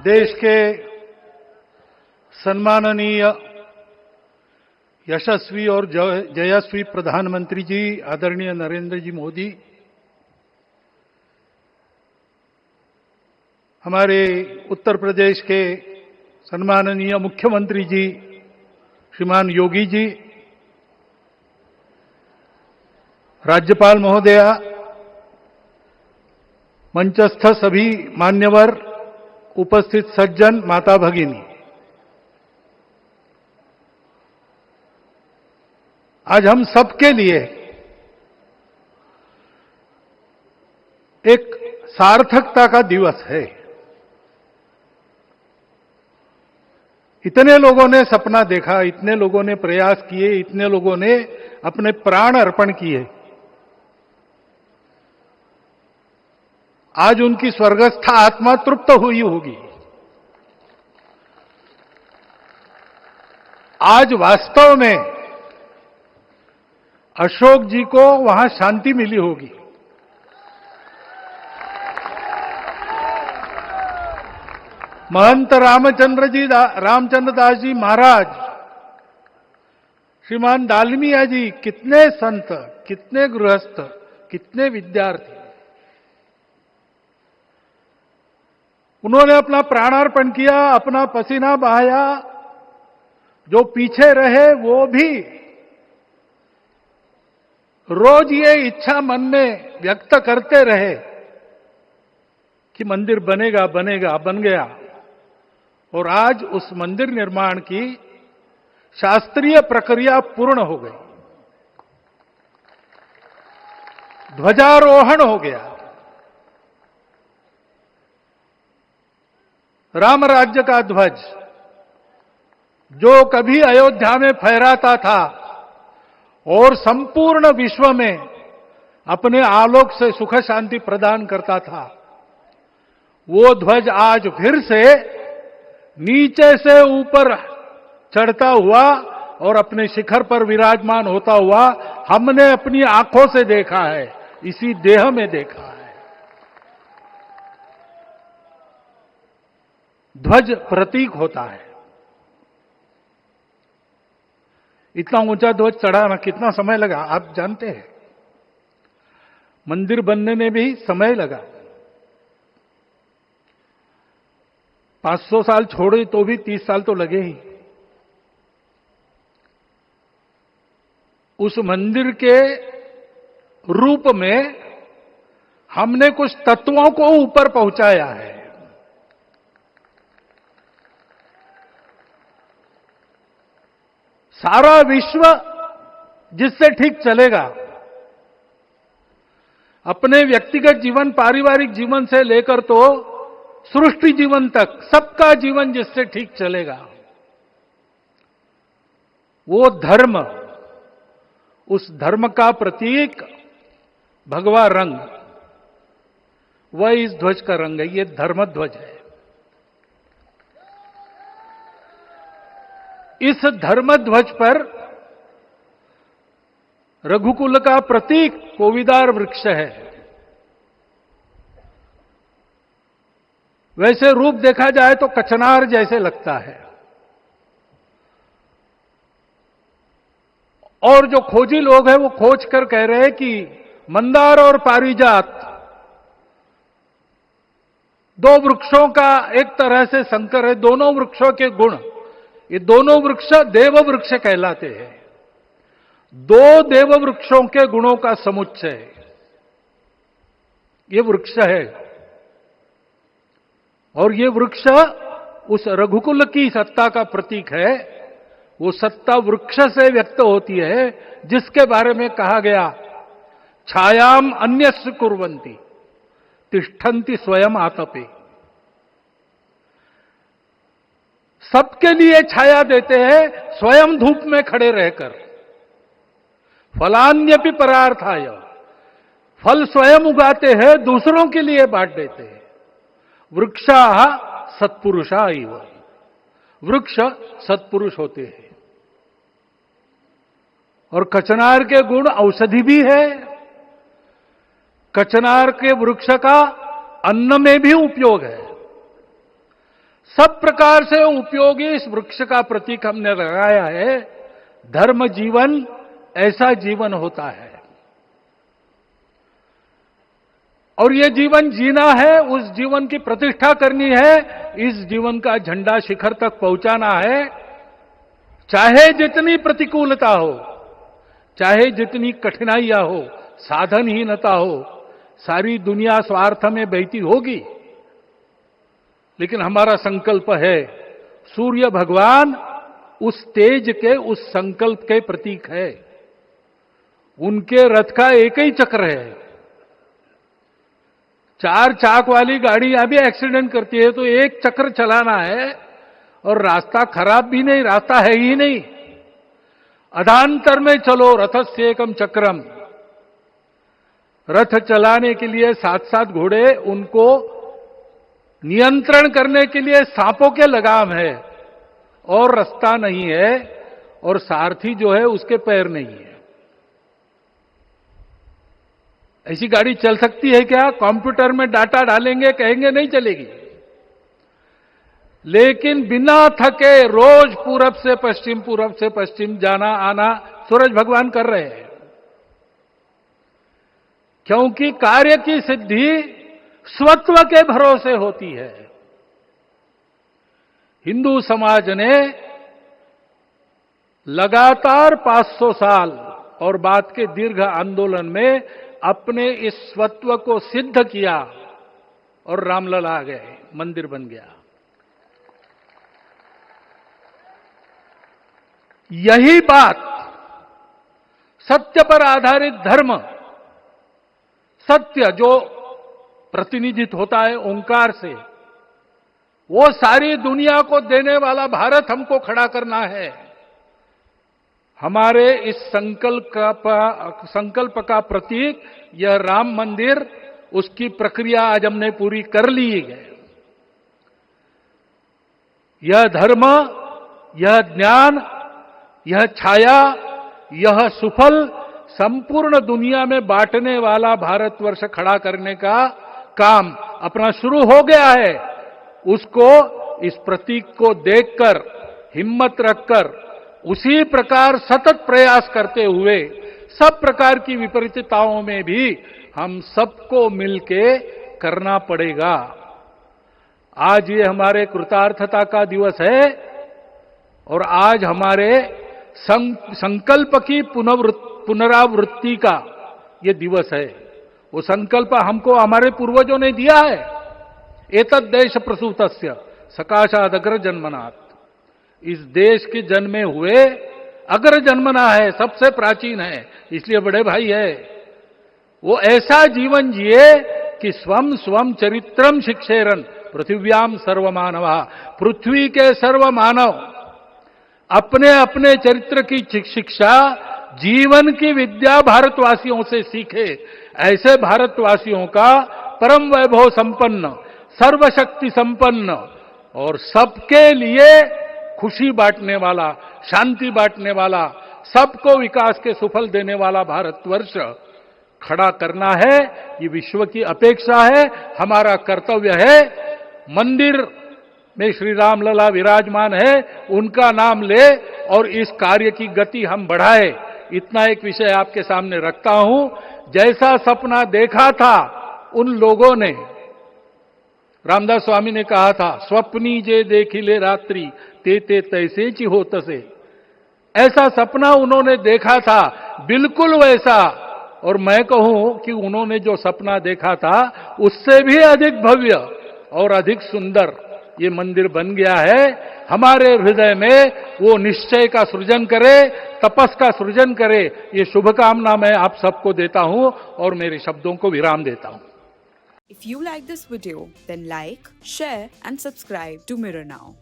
देश के सम्माननीय यशस्वी और जयस्वी प्रधानमंत्री जी आदरणीय नरेंद्र जी मोदी, हमारे उत्तर प्रदेश के सम्माननीय मुख्यमंत्री जी श्रीमान योगी जी, राज्यपाल महोदया, मंचस्थ सभी मान्यवर, उपस्थित सज्जन, माता भगिनी, आज हम सबके लिए एक सार्थकता का दिवस है। इतने लोगों ने सपना देखा, इतने लोगों ने प्रयास किए, इतने लोगों ने अपने प्राण अर्पण किए। आज उनकी स्वर्गस्थ आत्मा तृप्त हुई होगी। आज वास्तव में अशोक जी को वहां शांति मिली होगी। महंत रामचंद्र दास जी महाराज, श्रीमान दालमिया जी, कितने संत, कितने गृहस्थ, कितने विद्यार्थी, उन्होंने अपना प्राणार्पण किया, अपना पसीना बहाया। जो पीछे रहे वो भी रोज ये इच्छा मन में व्यक्त करते रहे कि मंदिर बनेगा बनेगा, बन गया। और आज उस मंदिर निर्माण की शास्त्रीय प्रक्रिया पूर्ण हो गई, ध्वजारोहण हो गया। राम राज्य का ध्वज जो कभी अयोध्या में फहराता था और संपूर्ण विश्व में अपने आलोक से सुख शांति प्रदान करता था, वो ध्वज आज फिर से नीचे से ऊपर चढ़ता हुआ और अपने शिखर पर विराजमान होता हुआ हमने अपनी आंखों से देखा है, इसी देह में देखा है। ध्वज प्रतीक होता है। इतना ऊंचा ध्वज चढ़ाना कितना समय लगा आप जानते हैं? मंदिर बनने में भी समय लगा। 500 साल छोड़े तो भी 30 साल तो लगे ही। उस मंदिर के रूप में हमने कुछ तत्वों को ऊपर पहुंचाया है। सारा विश्व जिससे ठीक चलेगा, अपने व्यक्तिगत जीवन, पारिवारिक जीवन से लेकर तो सृष्टि जीवन तक सबका जीवन जिससे ठीक चलेगा, वो धर्म, उस धर्म का प्रतीक भगवा रंग, वह इस ध्वज का रंग है। ये धर्म ध्वज है। इस धर्म ध्वज पर रघुकुल का प्रतीक कोविदार वृक्ष है। वैसे रूप देखा जाए तो कचनार जैसे लगता है। और जो खोजी लोग हैं वो खोज कर कह रहे हैं कि मंदार और पारिजात दो वृक्षों का एक तरह से संकर है। दोनों वृक्षों के गुण, ये दोनों वृक्ष देव वृक्ष कहलाते हैं। दो देव वृक्षों के गुणों का समुच्चय ये वृक्ष है। और ये वृक्ष उस रघुकुल की सत्ता का प्रतीक है। वो सत्ता वृक्ष से व्यक्त होती है, जिसके बारे में कहा गया, छायाम अन्यस्य कुर्वन्ति तिष्ठन्ति स्वयं आतपे। सबके लिए छाया देते हैं, स्वयं धूप में खड़े रहकर। फलान्यपि परार्थाय, फल स्वयं उगाते हैं, दूसरों के लिए बांट देते हैं। वृक्षाः सत्पुरुषा इव, वृक्ष सत्पुरुष होते हैं। और कचनार के गुण औषधि भी है। कचनार के वृक्ष का अन्न में भी उपयोग है। सब प्रकार से उपयोगी इस वृक्ष का प्रतीक हमने लगाया है। धर्म जीवन ऐसा जीवन होता है, और ये जीवन जीना है, उस जीवन की प्रतिष्ठा करनी है, इस जीवन का झंडा शिखर तक पहुंचाना है। चाहे जितनी प्रतिकूलता हो, चाहे जितनी कठिनाइयां हो, साधनहीनता हो, सारी दुनिया स्वार्थ में बहती होगी, लेकिन हमारा संकल्प है, सूर्य भगवान उस तेज के, उस संकल्प के प्रतीक है। उनके रथ का एक ही चक्र है। 4 चाक वाली गाड़ी यहां भी एक्सीडेंट करती है तो एक चक्र चलाना है, और रास्ता खराब भी नहीं, रास्ता है ही नहीं। अधांतर में चलो रथस्य एकम चक्रम। रथ चलाने के लिए 7-7 घोड़े, उनको नियंत्रण करने के लिए सांपों के लगाम है, और रास्ता नहीं है, और सारथी जो है उसके पैर नहीं है। ऐसी गाड़ी चल सकती है क्या? कंप्यूटर में डाटा डालेंगे, कहेंगे नहीं चलेगी। लेकिन बिना थके रोज पूरब से पश्चिम जाना आना सूरज भगवान कर रहे हैं, क्योंकि कार्य की सिद्धि स्वत्व के भरोसे होती है। हिंदू समाज ने लगातार 500 साल और बाद के दीर्घ आंदोलन में अपने इस स्वत्व को सिद्ध किया, और रामलला आ गए, मंदिर बन गया। यही बात सत्य पर आधारित धर्म, सत्य जो प्रतिनिधित्व होता है ओंकार से, वो सारी दुनिया को देने वाला भारत हमको खड़ा करना है। हमारे इस संकल्प का प्रतीक यह राम मंदिर, उसकी प्रक्रिया आज हमने पूरी कर ली है। यह धर्म, यह ज्ञान, यह छाया, यह सुफल संपूर्ण दुनिया में बांटने वाला भारतवर्ष खड़ा करने का काम अपना शुरू हो गया है। उसको, इस प्रतीक को देखकर, हिम्मत रखकर, उसी प्रकार सतत प्रयास करते हुए, सब प्रकार की विपरीतताओं में भी हम सबको मिलके करना पड़ेगा। आज ये हमारे कृतार्थता का दिवस है, और आज हमारे संकल्प की पुनरावृत्ति का ये दिवस है। वो संकल्प हमको हमारे पूर्वजों ने दिया है। एतद् देश प्रसूतस्य सकाशाद अग्र जन्मनात्। इस देश के जन्मे हुए अग्र जन्मना है, सबसे प्राचीन है, इसलिए बड़े भाई है। वो ऐसा जीवन जिए कि स्वम स्वम चरित्रम शिक्षेरन पृथिव्याम सर्वमानवा। पृथ्वी के सर्व मानव अपने अपने चरित्र की शिक्षा, जीवन की विद्या भारतवासियों से सीखे। ऐसे भारतवासियों का परम वैभव संपन्न, सर्वशक्ति संपन्न और सबके लिए खुशी बांटने वाला, शांति बांटने वाला, सबको विकास के सुफल देने वाला भारतवर्ष खड़ा करना है। ये विश्व की अपेक्षा है, हमारा कर्तव्य है। मंदिर में श्री रामलला विराजमान है, उनका नाम ले और इस कार्य की गति हम बढ़ाए। इतना एक विषय आपके सामने रखता हूं। जैसा सपना देखा था उन लोगों ने, रामदास स्वामी ने कहा था, स्वप्नी जे देखिले रात्रि ते तैसे ची हो तसे। ऐसा सपना उन्होंने देखा था, बिल्कुल वैसा। और मैं कहूं कि उन्होंने जो सपना देखा था उससे भी अधिक भव्य और अधिक सुंदर ये मंदिर बन गया है। हमारे हृदय में वो निश्चय का सृजन करे, तपस का सृजन करे, ये शुभकामना मैं आप सबको देता हूं और मेरे शब्दों को विराम देता हूं। If you like this video, then like, share and subscribe to Mirror Now.